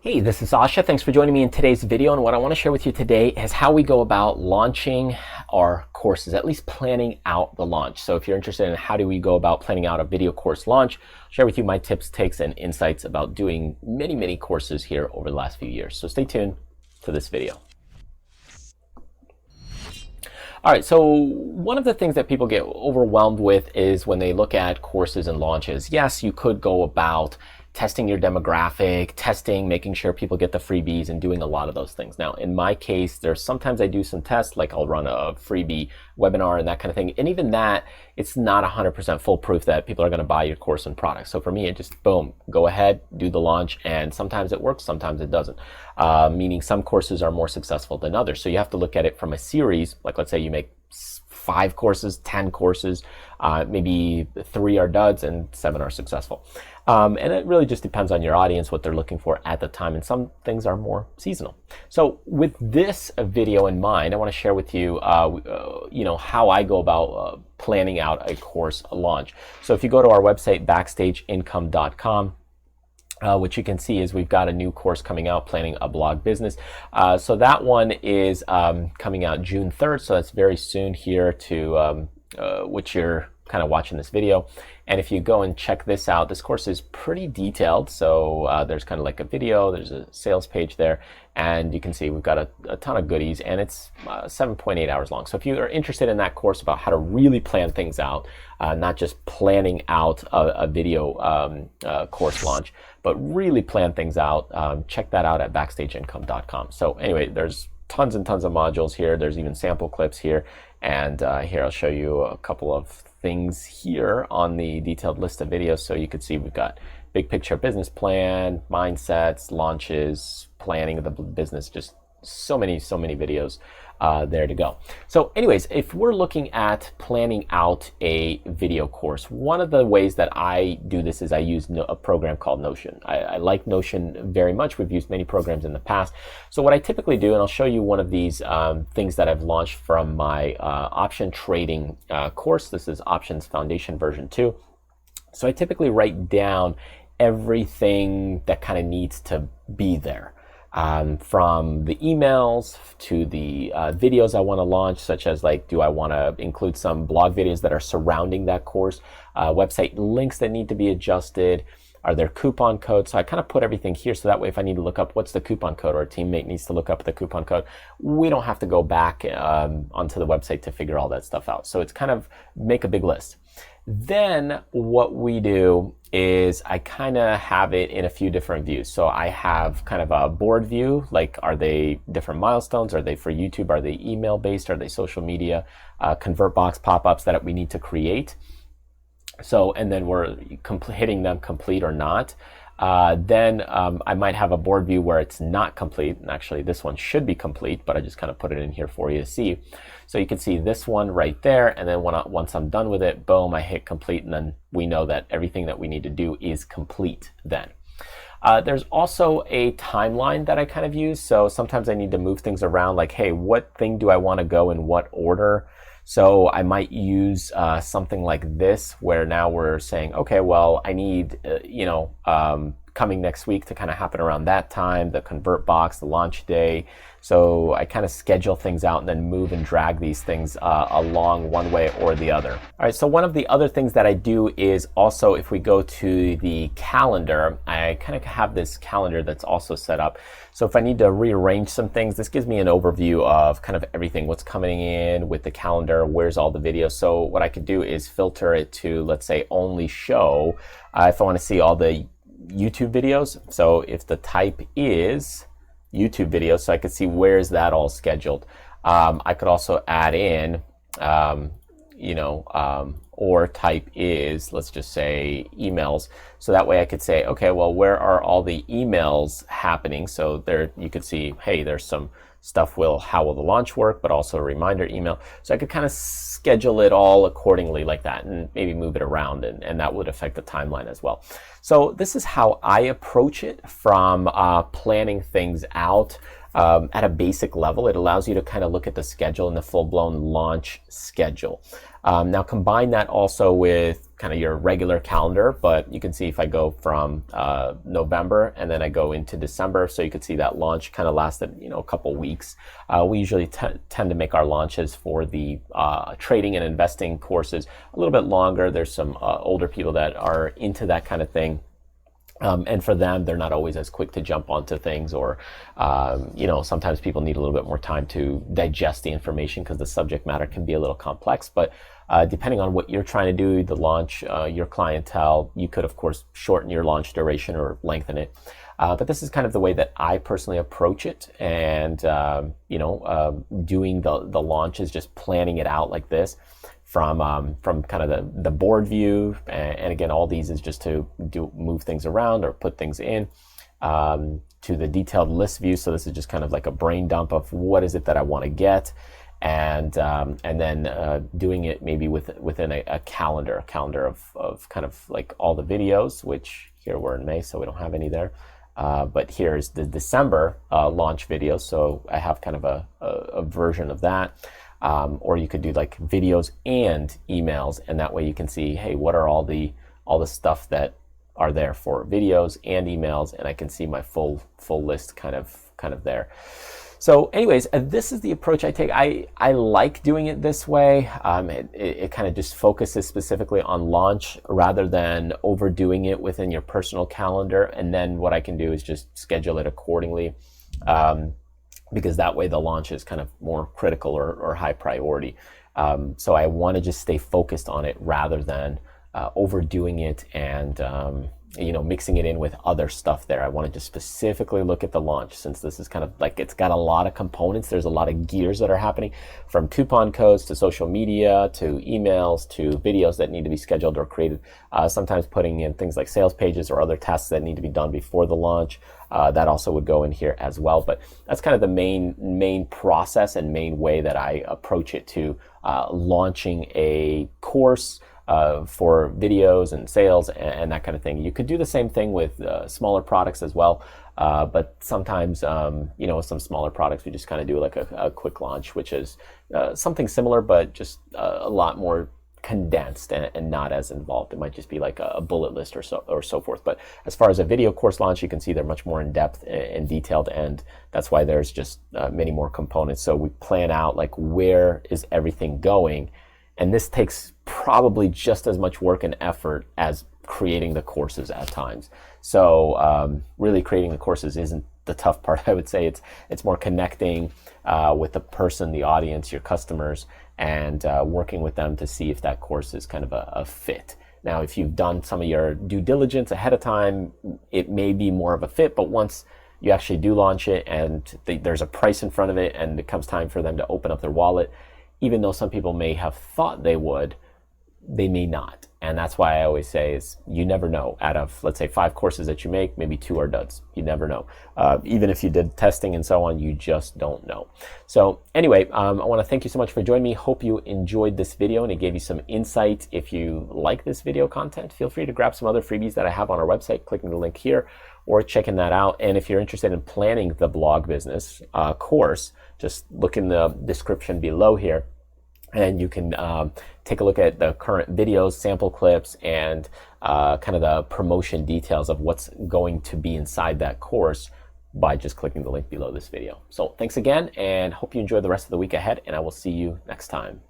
Hey, this is Asha. Thanks for joining me in today's video. And what I want to share with you today is how we go about launching our courses, at least planning out the launch. So if you're interested in how do we go about planning out a video course launch, I'll share with you my tips, takes, and insights about doing many courses here over the last few years. So stay tuned to this video. All right, so one of the things that people get overwhelmed with is when they look at courses and launches. Yes, you could go about testing your demographic, making sure people get the freebies, and doing a lot of those things. Now, in my case, sometimes I do some tests, like I'll run a freebie webinar and that kind of thing. And even that, it's not 100% foolproof that people are going to buy your course and product. So for me, it just, boom, go ahead, do the launch. And sometimes it works, sometimes it doesn't. Meaning some courses are more successful than others. So you have to look at it from a series. Like let's say you make 5 courses, 10 courses, maybe 3 are duds and 7 are successful. And it really just depends on your audience, what they're looking for at the time. And some things are more seasonal. So with this video in mind, I want to share with you, how I go about planning out a course launch. So if you go to our website, backstageincome.com, which you can see is we've got a new course coming out, Planning a Blog Business. So that one is coming out June 3rd. So that's very soon here to which you're kind of watching this video. And if you go and check this out, this course is pretty detailed. So there's kind of like a video, there's a sales page there, and you can see we've got a ton of goodies, and it's 7.8 hours long. So if you are interested in that course about how to really plan things out, not just planning out a video course launch, but really plan things out, check that out at backstageincome.com. So anyway, there's tons and tons of modules here. There's even sample clips here. And here I'll show you a couple of things here on the detailed list of videos. So you can see we've got big picture business plan, mindsets, launches, planning of the business, just so many videos there to go. So anyways, if we're looking at planning out a video course, one of the ways that I do this is I use a program called Notion. I like Notion very much. We've used many programs in the past. So what I typically do, and I'll show you one of these things that I've launched from my option trading course. This is Options Foundation version 2. So I typically write down everything that kind of needs to be there. From the emails to the videos I want to launch, such as like, do I want to include some blog videos that are surrounding that course, website links that need to be adjusted, are there coupon codes? So I kind of put everything here so that way if I need to look up what's the coupon code, or a teammate needs to look up the coupon code, we don't have to go back onto the website to figure all that stuff out. So it's kind of make a big list. Then what we do is I kind of have it in a few different views. So I have kind of a board view, like are they different milestones? Are they for YouTube? Are they email based? Are they social media? Convert box pop-ups that we need to create. So, and then we're hitting them complete or not. Then I might have a board view where it's not complete. And actually this one should be complete, but I just kind of put it in here for you to see. So you can see this one right there. And then once I'm done with it, boom, I hit complete. And then we know that everything that we need to do is complete then. There's also a timeline that I kind of use. So sometimes I need to move things around, like, hey, what thing do I want to go in what order? So I might use something like this, where now we're saying, okay, well, I need, coming next week to kind of happen around that time, the convert box, the launch day. So I kind of schedule things out and then move and drag these things along one way or the other. All right, so one of the other things that I do is also, if we go to the calendar, I kind of have this calendar that's also set up. So if I need to rearrange some things, this gives me an overview of kind of everything, what's coming in with the calendar, where's all the videos. So what I could do is filter it to, let's say, only show if I want to see all the YouTube videos. So if the type is YouTube videos, so I could see where's that all scheduled. I could also add in, or type is, let's just say, emails. So that way I could say, okay, well, where are all the emails happening? So there you could see, hey, there's some stuff, how will the launch work, but also a reminder email. So I could kind of schedule it all accordingly like that, and maybe move it around, and that would affect the timeline as well. So this is how I approach it from planning things out at a basic level. It allows you to kind of look at the schedule and the full-blown launch schedule. Now combine that also with kind of your regular calendar, but you can see if I go from November and then I go into December, so you can see that launch kind of lasted, a couple weeks. We usually tend to make our launches for the trading and investing courses a little bit longer. There's some older people that are into that kind of thing. And for them, they're not always as quick to jump onto things, or, sometimes people need a little bit more time to digest the information because the subject matter can be a little complex. But depending on what you're trying to do, the launch, your clientele, you could, of course, shorten your launch duration or lengthen it. But this is kind of the way that I personally approach it. And, doing the launch is just planning it out like this. From kind of the board view, and again, all these is just to move things around or put things in, to the detailed list view. So this is just kind of like a brain dump of what is it that I want to get, and then doing it maybe within a calendar of kind of like all the videos, which here we're in May, so we don't have any there. But here's the December launch video, so I have kind of a version of that. Or you could do like videos and emails, and that way you can see, hey, what are all the stuff that are there for videos and emails, and I can see my full list kind of there. So anyways, this is the approach I take. I like doing it this way. It kind of just focuses specifically on launch rather than overdoing it within your personal calendar. And then what I can do is just schedule it accordingly. Because that way the launch is kind of more critical or high priority. So I want to just stay focused on it rather than overdoing it and mixing it in with other stuff there. I want to just specifically look at the launch, since this is kind of like, it's got a lot of components. There's a lot of gears that are happening, from coupon codes to social media to emails to videos that need to be scheduled or created. Sometimes putting in things like sales pages or other tasks that need to be done before the launch. That also would go in here as well. But that's kind of the main process and main way that I approach it to launching a course for videos and sales and that kind of thing. You could do the same thing with smaller products as well. But sometimes, with some smaller products, we just kind of do like a quick launch, which is something similar, but just a lot more condensed and not as involved. It might just be like a bullet list or so forth. But as far as a video course launch, you can see they're much more in depth and detailed, and that's why there's just many more components. So we plan out like, where is everything going, and this takes probably just as much work and effort as creating the courses at times. So really creating the courses isn't the tough part. I would say it's more connecting with the person, the audience, your customers, and working with them to see if that course is kind of a fit. Now, if you've done some of your due diligence ahead of time, it may be more of a fit, but once you actually do launch it and there's a price in front of it and it comes time for them to open up their wallet, even though some people may have thought they would, they may not. And that's why I always say is, you never know. Out of, let's say, 5 courses that you make, maybe 2 are duds. You never know. Even if you did testing and so on, you just don't know. So anyway, I want to thank you so much for joining me. Hope you enjoyed this video and it gave you some insight. If you like this video content, feel free to grab some other freebies that I have on our website, clicking the link here or checking that out. And if you're interested in planning the blog business course, just look in the description below here. And you can take a look at the current videos, sample clips, and kind of the promotion details of what's going to be inside that course by just clicking the link below this video. So thanks again, and hope you enjoy the rest of the week ahead, and I will see you next time.